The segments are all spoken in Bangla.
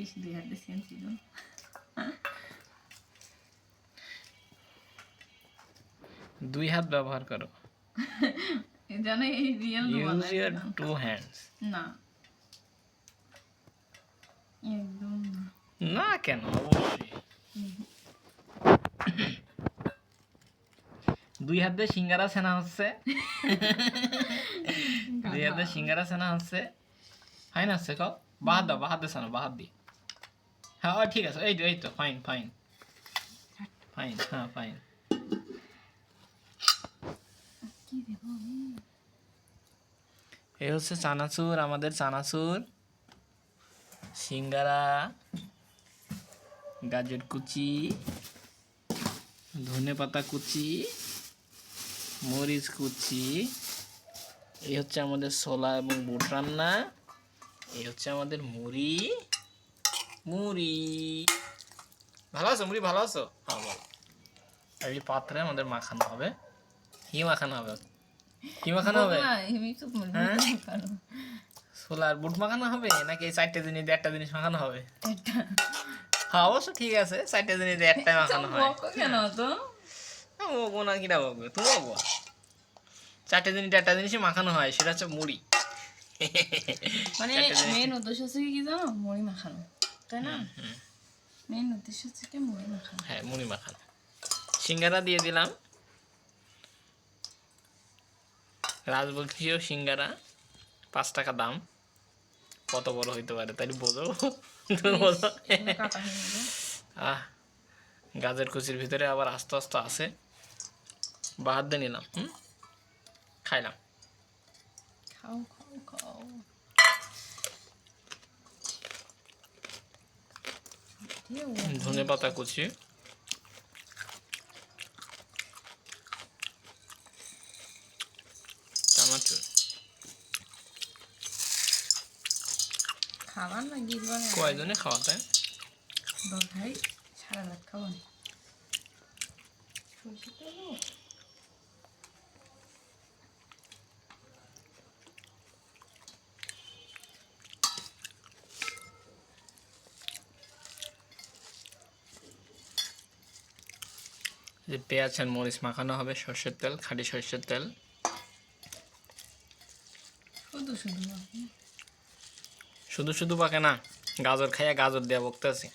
ইস 2 হাতে সেম ছিল। দুই হাত ব্যবহার করো। জানো এই real use your two hands. না একদম না। না কেন? অবশ্যই দুই হাত দিয়ে সিঙ্গারা ছানা হচ্ছে। দুই হাত দিয়ে সিঙ্গারা ছানা হচ্ছে। ফাইন আছে কও। বাহাত দাও, বাহাত দিয়ে ছানা, বাহাত দিয়ে। হ্যাঁ ঠিক আছে, এই তো ফাইন ফাইন ফাইন, হ্যাঁ ফাইন। কি দেব আমি? এই হচ্ছে চানাচুর, আমাদের চানাচুর, সিঙ্গারা, গাজর কুচি, ধনেপাতা কুচি, মরিচ কুচি। এই হচ্ছে আমাদের ছোলা এবং বুট রান্না। এই হচ্ছে আমাদের মুড়ি। মুড়ি ভালো আছো? মুড়ি ভালো আছো? হ্যাঁ বল। আর এই পাত্রে আমাদের মাখানো হবে। কি মাখানো হবে? কি মাখানো হবে? হ্যাঁ? ছোলা আর বুট মাখানো হবে নাকি এই 4টে জিনিস দিয়ে একটা জিনিস মাখানো হবে? হ্যাঁ অবশ্য ঠিক আছে, 4টে জিনিস দিয়ে একটাই মাখানো হয়। কেন তো বকবো না, কিনা বকবে তুমি? বকবো 4টে জিনিস দিয়ে একটা জিনিসই মাখানো হয়, সেটা হচ্ছে মুড়ি। মানে মেন উদ্দেশ্য হচ্ছে কি জানো? মুড়ি মাখানো, তাই না? মেন উদ্দেশ্য হচ্ছে কি মুড়ি মাখানো। হ্যাঁ মুড়ি মাখানো। সিঙ্গারা দিয়ে দিলাম, রাজবংশীয় সিঙ্গারা, 5 টাকা দাম। কত বড় হইতে পারে তাই বোঝো। তুমি বোঝো। কাটা হয়ে গেল। গাজর কুচির ভিতরে আবার আস্তে আস্তে আছে, বাহার দিয়ে নিলাম। খাইলাম। খাও খাও খাও। ধনে পাতা কুচি, চানাচুর। খাবার না গিলবা না? কয়জনে খাওয়াতে? ভাই সারা রাত খাবো না। সরষে তেল যে পেঁয়াজ আর মরিচ মাখানো হবে, সর্ষের তেল, খাঁটি সর্ষের তেল। শুধু শুধু শুধু শুধু পাকে না, গাজর খাইয়া গাজর দেওয়া বকতেছি।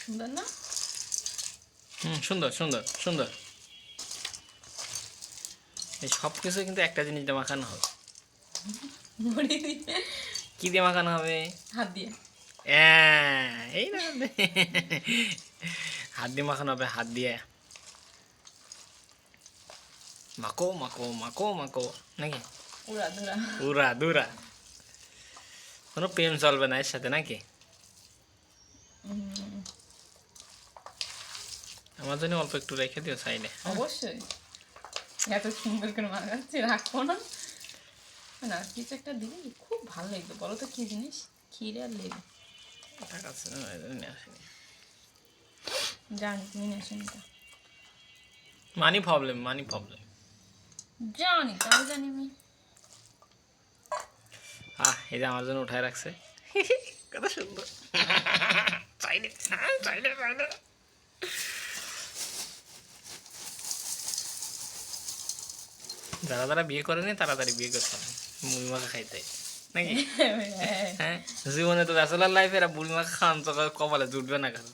সুন্দর না? সুন্দর সুন্দর সুন্দর। এই সব কিছু কিন্তু একটা জিনিস দিয়ে মাখানো হবে। মুড়ি দিয়ে কি দিয়ে মাখানো হবে? হাত দিয়ে। এই না, হাত দিয়ে মাখানো হবে, হাত দিয়ে। মাখো মাখো মাখো মাখো নাকি? উড়া ধরা। উড়া দুরা। কোনো প্রেম চলবে না এর সাথে নাকি? আমার জন্য অল্প একটু রেখে দিও সাইডে। অবশ্যই। এত সুন্দর করে মাখাচ্ছি, রাখবো না না? কিছু একটা দিলে খুব ভালো লাগবে। বলো তো কি জিনিস? ক্ষীর আর লেবু। টাকা আছে না, নিয়ে আসেনি। জানি তুমি নিয়ে আসেনি তো। Money problem, money problem. জানি, তাও জানি আমি। এই যে আমার জন্য উঠায় রাখছে, কত সুন্দর। চাইলে চাইলে চাইলে। যারা যারা বিয়ে করেনি তাড়াতাড়ি বিয়ে করতে হবে মুড়ি মাখা খাইতে নাকি? হ্যাঁ জীবনে তো ব্যাচেলার লাইফে এরা মুড়ি মাখা খান তো কপালে জুটবে না কারণ।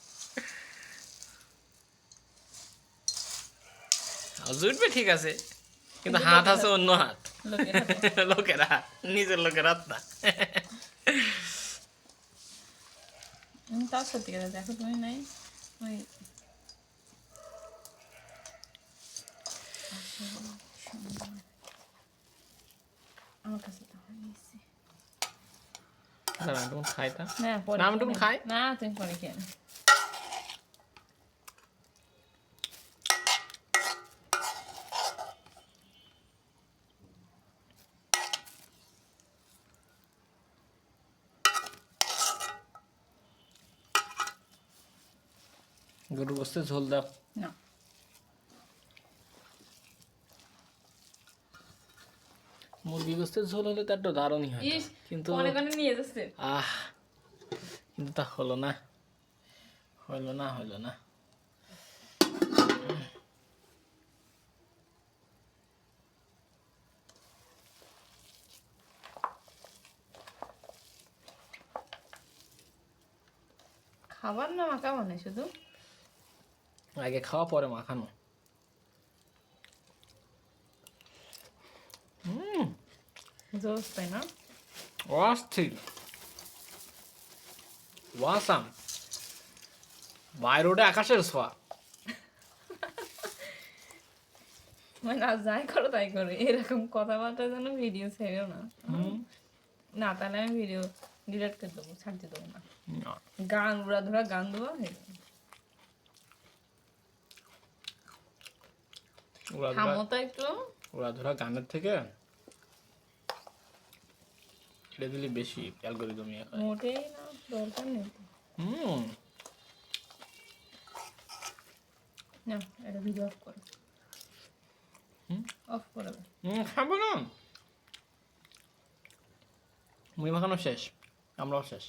জুটবে ঠিক আছে, কিন্তু হাত আছে অন্য হাত, লোকের হাত, নিজের লোকের হাত না। তাও সত্যি কথা, দেখো তুমি নাই ওই আমার কাছে তো হয়েছে খাইতা না। না আমি তুমি খাই না, তুমি পরে খেয়ে না। গরুর গোস্তের ঝোল দাও। না মুরগি গোস্তের ঝোল হলে তো একটু দারুণই হয়, ইস কিন্তু অনেক অনেক নিয়ে যাচ্ছে। আহ কিন্তু তা হলো না, হলো না, হলো না। খাবার না মাখা মানে শুধু আগে খাওয়া পরে মাখানো। জোস, তাই না? অস্থির, ওয়াসাম, বাই রোডে আকাশের ছোঁয়া। মানে আর যাই করো তাই করো, এরকম কথাবার্তা যেন ভিডিও ছেড়েও না। না তাহলে আমি ভিডিও ডিলিট করে দেবো, ছাড়তে দেবো না। গান উড়াধুরা গান দেবো থামো তো একটু। ওরা গানের থেকে এটা দিলে বেশি অ্যালগরিদম হয়। মোটেই না, দরকার নেই তো। না এটা ভিডিও অফ করো, অফ করে দাও। খাবো না, মুড়ি মাখানো শেষ, আমরাও শেষ।